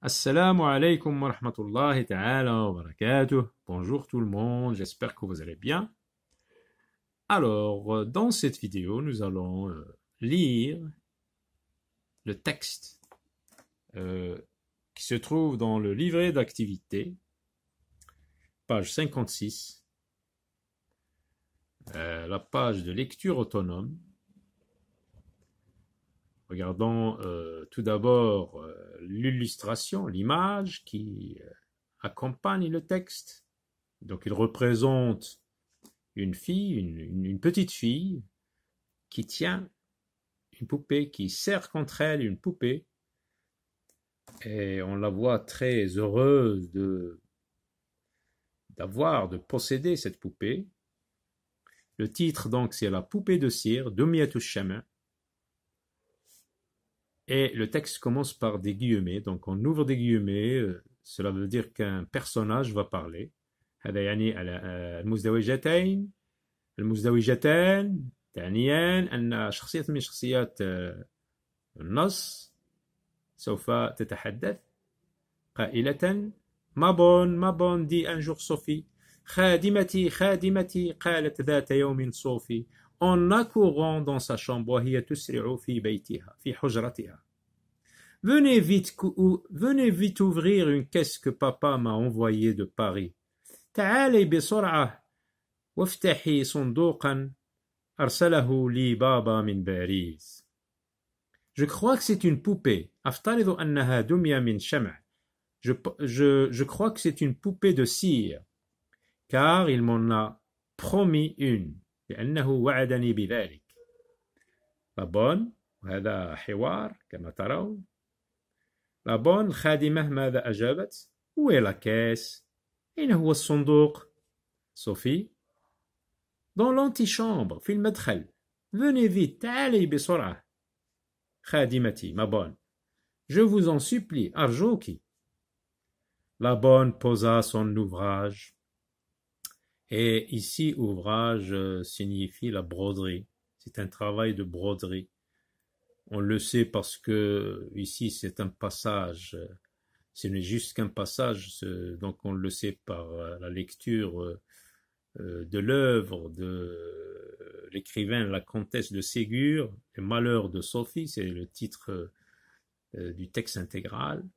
Assalamu alaikum wa rahmatullahi ta'ala wa barakatuh. Bonjour tout le monde, j'espère que vous allez bien. Alors, dans cette vidéo, nous allons lire le texte qui se trouve dans le livret d'activité, page 56, la page de lecture autonome. Regardons tout d'abord l'illustration, l'image qui accompagne le texte. Donc il représente une fille, une petite fille qui tient une poupée, qui serre contre elle une poupée. Et on la voit très heureuse de posséder cette poupée. Le titre donc c'est La poupée de cire, Dumyatu Shama. Et le texte commence par des guillemets, donc on ouvre des guillemets, cela veut dire qu'un personnage va parler. هذا يعني المزدوجتين المزدوجتان تعنيان أن شخصية من شخصيات النص سوف تتحدث قائلة ما بون دي un jour Sophie خادمتي قالت ذات يوم صوفي en accourant dans sa chambre وهي تسرع في بيتها في حجرتها. Venez vite ouvrir une caisse que papa m'a envoyée de Paris. تعالي بسرعة وافتحي صندوقا أرسله لي بابا من باريس. Je crois que c'est une poupée. أفترض أنها دمية من شمع. Je crois que c'est une poupée de cire, car il m'en a promis une. لأنه وعدني بذلك. La bonne, وهذا حوار كما ترون. La bonne الخادمة ماذا أجابت؟ Où est la caisse؟ أين هو الصندوق؟ Sophie. Dans l'antichambre في المدخل. Venez vite, تعالي بسرعة. خادمتي, ma bonne. Je vous en supplie, أرجوكِ. La bonne posa son ouvrage. Et ici, ouvrage signifie la broderie. C'est un travail de broderie. On le sait parce que ici, c'est un passage. Ce n'est juste qu'un passage. Donc, on le sait par la lecture de l'œuvre de l'écrivain, la comtesse de Ségur, Les Malheurs de Sophie. C'est le titre du texte intégral.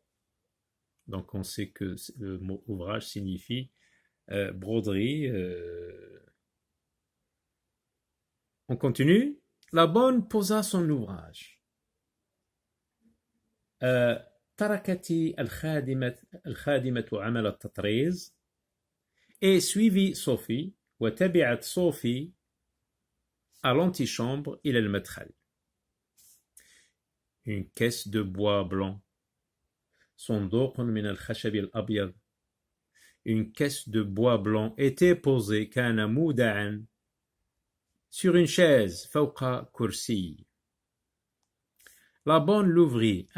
Donc, on sait que le mot ouvrage signifie broderie. On continue. La bonne posa son ouvrage. تركت الخادمة عمل التطريز et suivit Sophie وتبعت Sophie à l'antichambre إلى المدخل. Une caisse de bois blanc. صندوق من الخشب الأبيض. Une caisse de bois blanc était posée كان مودعا sur une chaise فوق كرسي. La bonne l'ouvrit.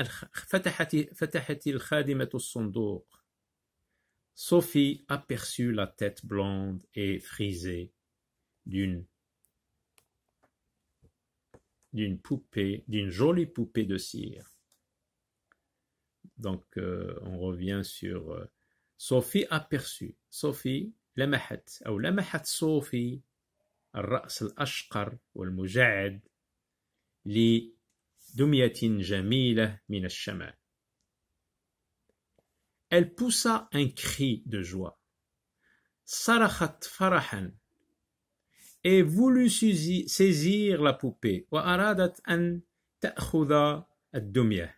فتحت الخادمة الصندوق. Sophie aperçut la tête blonde et frisée d'une poupée, d'une jolie poupée de cire. Donc on revient sur Sophie aperçut. Sophie لمحت صوفي الرأس الأشقر والمجعد لدمية جميلة من الشمع. Elle poussa un cri de joie. صرخت فرحا et voulut saisir la poupée. وأرادت أن تأخذ الدمية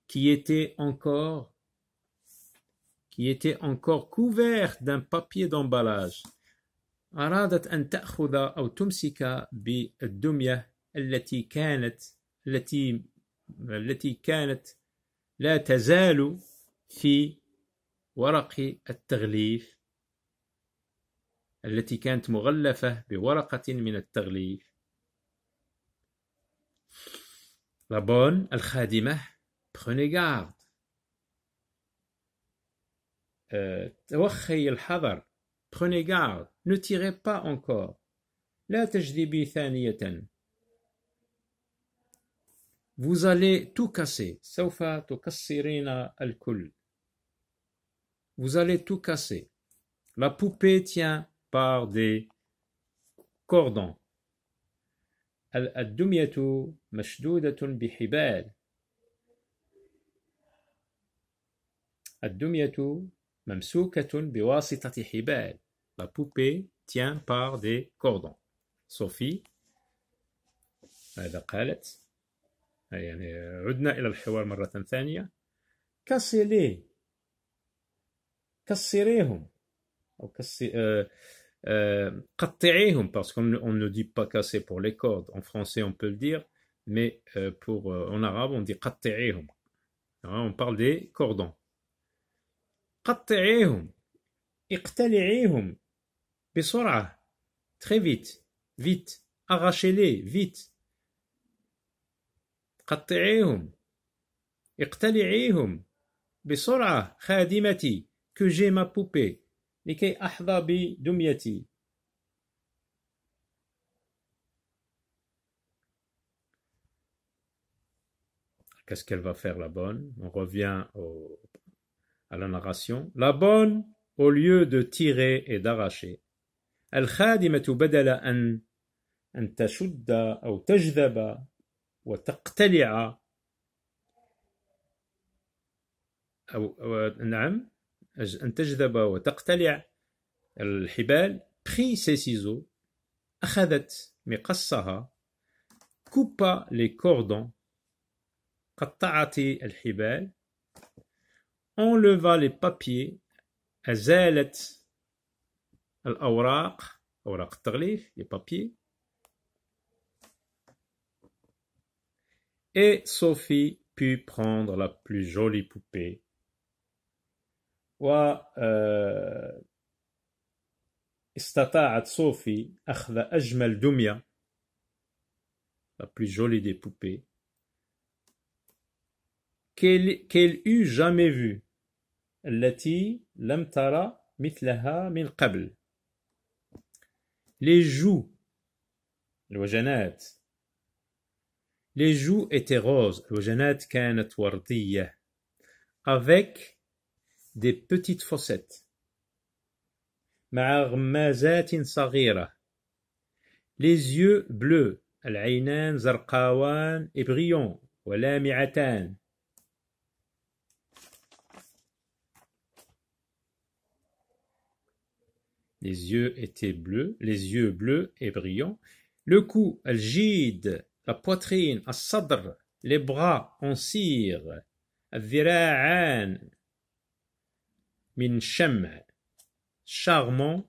qui était encore couverte d'un papier d'emballage. أرادت أن تأخذ أو تمسك بالدمية التي كانت لا تزال في ورق التغليف التي كانت مغلفة بورقة من التغليف. La bonne, الخادمة, prenez garde. توخي الحذر. Prenez garde. Ne tirez pas encore. لا تجذبي ثانية. Vous allez tout casser. سوف تكسرين الكل. Vous allez tout casser. La poupée tient par des cordons. الدمية مشدودة بحبال. الدمية ممسوكة بواسطة حبال. La poupée tient par des cordons. Sophie ماذا قالت؟ يعني عدنا إلى الحوار مرة ثانية. كسري كسريهم أو قطعيهم parce qu'on ne dit pas casser pour les cordes. En français on peut le dire, mais en arabe on dit قطعيهم. On parle des cordons. قطعيهم اقتلعيهم بسرعة. Très vite, vite. Arrachez-les, vite. قطعيهم اقتلعيهم بسرعة خادمتي que j'ai ma poupée لكي أحظى بدميتي. Qu'est-ce qu'elle va faire la bonne? On revient à la narration. La bonne, au lieu de tirer et d'arracher, الخادمة بدل أن تشد أو تجذب وتقتلع أو نعم أن تجذب وتقتلع الحبال prit ses ciseaux أخذت مقصها coupa les cordons قطعت الحبال enleva les papiers أزالت الأوراق أوراق التغليف les papiers et Sophie put prendre la plus jolie poupée واستطاعت صوفي أخذ أجمل دمية la plus jolie des poupées qu'elle eût jamais vue التي لم ترى مثلها من قبل. Les joues الوجنات les joues étaient roses الوجنات كانت وردية avec des petites fossettes مع غمازات صغيرة. Les yeux bleus العينان زرقاوان et brillants ولامعتان. Les yeux étaient bleus, les yeux bleus et brillants. Le cou, الجيد, la poitrine, الصدر, les bras en cire, الذراعان من شمع, charmant,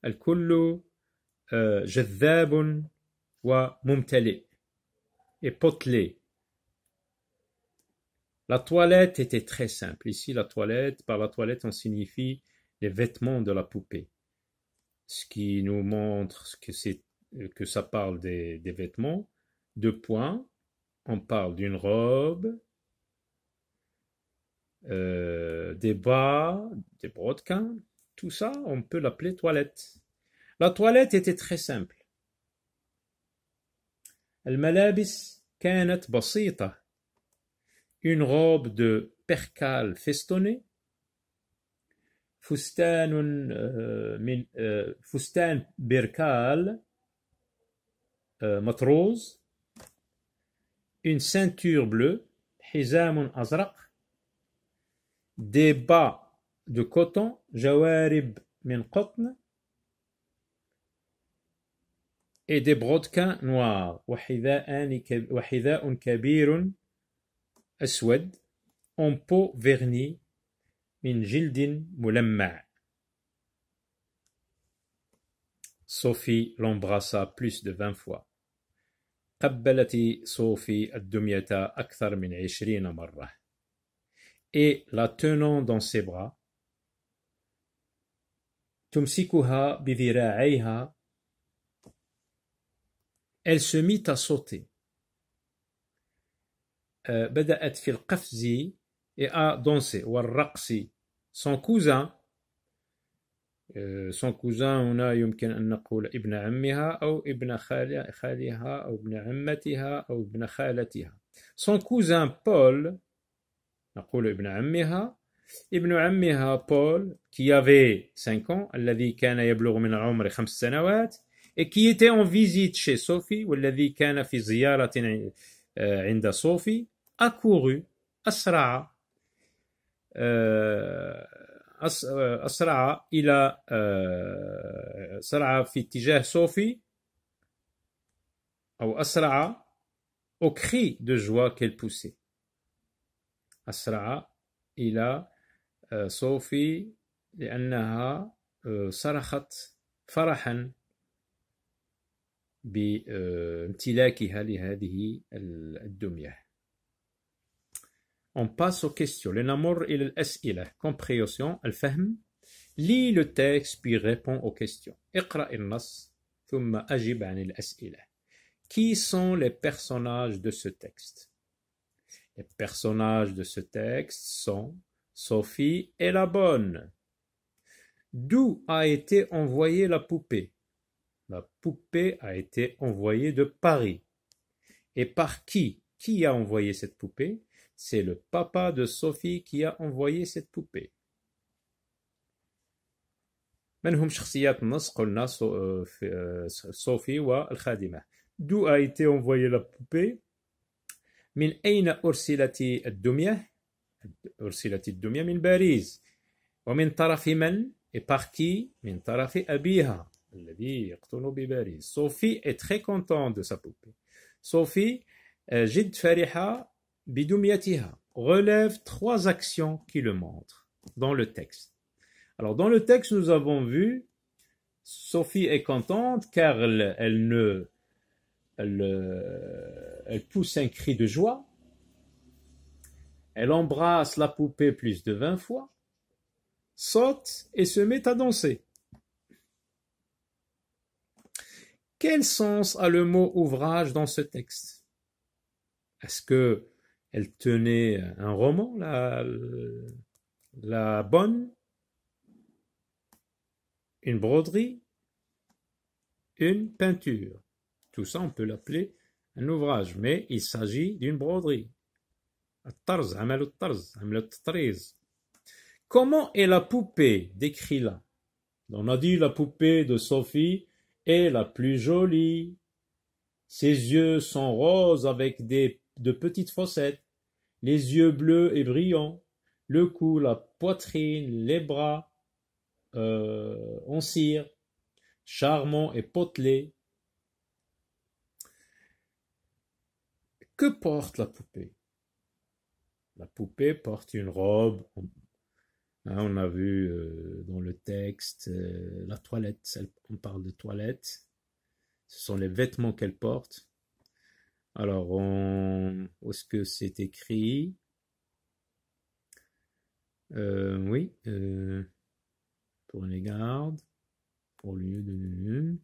الكل جذاب وممتلئ, et potelé. La toilette était très simple. Ici, la toilette, par la toilette, on signifie les vêtements de la poupée. Ce qui nous montre que ça parle des vêtements. 2 points. On parle d'une robe, des bas, des brodequins. Tout ça, on peut l'appeler toilette. La toilette était très simple. الملابس كانت بسيطة. Une robe de percale festonnée. فستان بركال مطروز. Une ceinture bleue. حزام أزرق. Des bas de coton. جوارب من قطن. Et des brodequins noirs. وحذاء كبير أسود en peau vernie من جلد ملمع. Sophie l'embrassa plus de 20 fois. قبلت صوفي الدمية أكثر من 20 مرة. Et la tenant dans ses bras, تمسكها بذراعيها, elle se mit à sauter. بدأت في القفز et à danser. والرقص. Son cousin هنا يمكن أن نقول ابن عمها أو ابن خالها أو ابن عمتها أو ابن خالتها. Son cousin Paul, نقول ابن عمها Paul, qui avait 5 ans, الذي كان يبلغ من العمر 5 سنوات, et qui était en visite chez Sophie, والذي كان في زيارة عند صوفي, accourut, أسرع, أسرع إلى أسرع في اتجاه صوفي, أو أسرع au cri de joie qu'elle poussait. أسرع إلى صوفي لأنها صرخت فرحا بامتلاكها لهذه الدمية. On passe aux questions. لنمر إلى الأسئلة. Compréhension, الفهم. Lis le texte puis réponds aux questions. اقرأ النص ثم أجب عن الأسئلة. Qui sont les personnages de ce texte? Les personnages de ce texte sont Sophie et la bonne. D'où a été envoyée la poupée? La poupée a été envoyée de Paris. Et par qui? Qui a envoyé cette poupée? C'est le papa de Sophie qui a envoyé cette poupée. من هم شخصيات النص؟ قلنا صوفي والخادمة. D'où a été envoyée la poupée? من أين أرسلت الدمية؟ أرسلت الدمية من باريس. ومن طرف من؟ et par qui? من طرف أبيها الذي يقطن بباريس. Sophie est très contente de sa poupée. Sophie جد فرحة بدميتها. Relève 3 actions qui le montrent dans le texte. Alors dans le texte nous avons vu Sophie est contente car elle pousse un cri de joie. Elle embrasse la poupée plus de 20 fois, saute et se met à danser. Quel sens a le mot ouvrage dans ce texte? Est-ce que elle tenait un roman, la bonne, une broderie, une peinture? Tout ça, on peut l'appeler un ouvrage, mais il s'agit d'une broderie. الطرز, عمل الطرز, عمل التطريز. Comment est la poupée décrite là? On a dit la poupée de Sophie est la plus jolie. Ses yeux sont roses avec de petites fossettes, les yeux bleus et brillants, le cou, la poitrine, les bras en cire, charmant et potelé. Que porte la poupée? La poupée porte une robe. On a vu dans le texte la toilette. On parle de toilette. Ce sont les vêtements qu'elle porte. Alors, où est-ce que c'est écrit? Oui. Prenez garde. Au lieu de...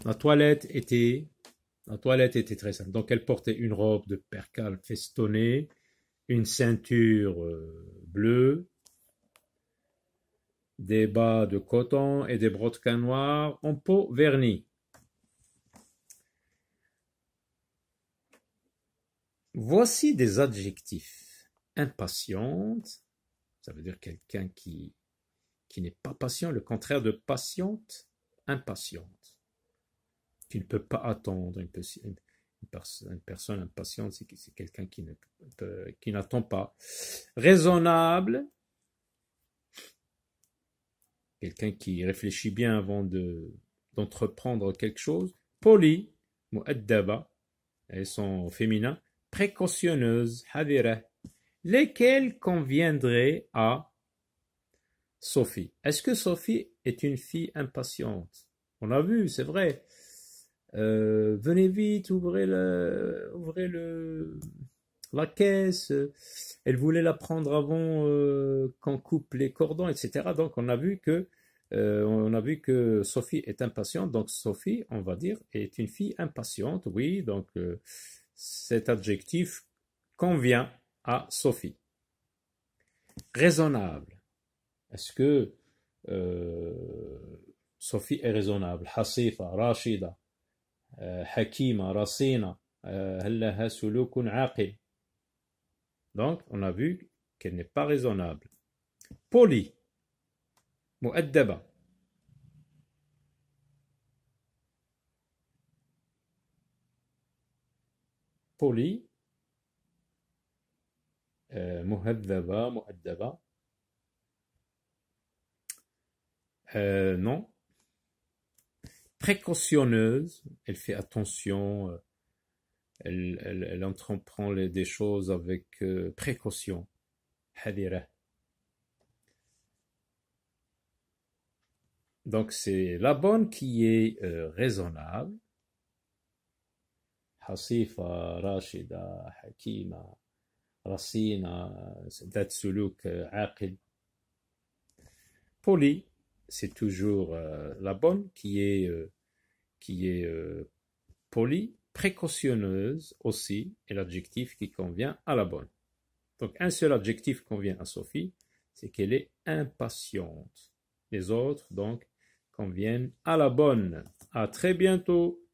La toilette était très simple. Donc, elle portait une robe de percale festonnée, une ceinture bleue, des bas de coton et des brodequins noirs en peau vernie. Voici des adjectifs. Impatiente, ça veut dire quelqu'un qui n'est pas patient, le contraire de patiente, impatiente, qui ne peut pas attendre. Une personne impatiente, c'est quelqu'un qui n'attend pas. Raisonnable, quelqu'un qui réfléchit bien avant d'entreprendre quelque chose. Poli, mu'addaba, elles sont féminins. Précautionneuse, hadira, lesquels conviendraient à Sophie. Est-ce que Sophie est une fille impatiente? On a vu, c'est vrai. Venez vite, ouvrez la caisse. Elle voulait la prendre avant qu'on coupe les cordons, etc. Donc on a vu que Sophie est impatiente. Donc Sophie, on va dire, est une fille impatiente. Oui, donc cet adjectif convient à Sophie. Raisonnable. Est-ce que Sophie est raisonnable? Hasifa, Rachida, Hakima, Rasina. هل لها سلوك عاقل. Donc, on a vu qu'elle n'est pas raisonnable. Poli, مؤدبة. Poli, مهذبة, مؤدبة. Non. Précautionneuse, elle fait attention, elle entreprend des choses avec précaution. حذرة. Donc c'est la bonne qui est raisonnable. حصيفة, راشدة, حكيمة, رصينة, ذات سلوك عاقل. Poli, c'est toujours la bonne qui est polie. Précautionneuse aussi est l'adjectif qui convient à la bonne. Donc un seul adjectif convient à Sophie, c'est qu'elle est impatiente. Les autres donc conviennent à la bonne. À très bientôt.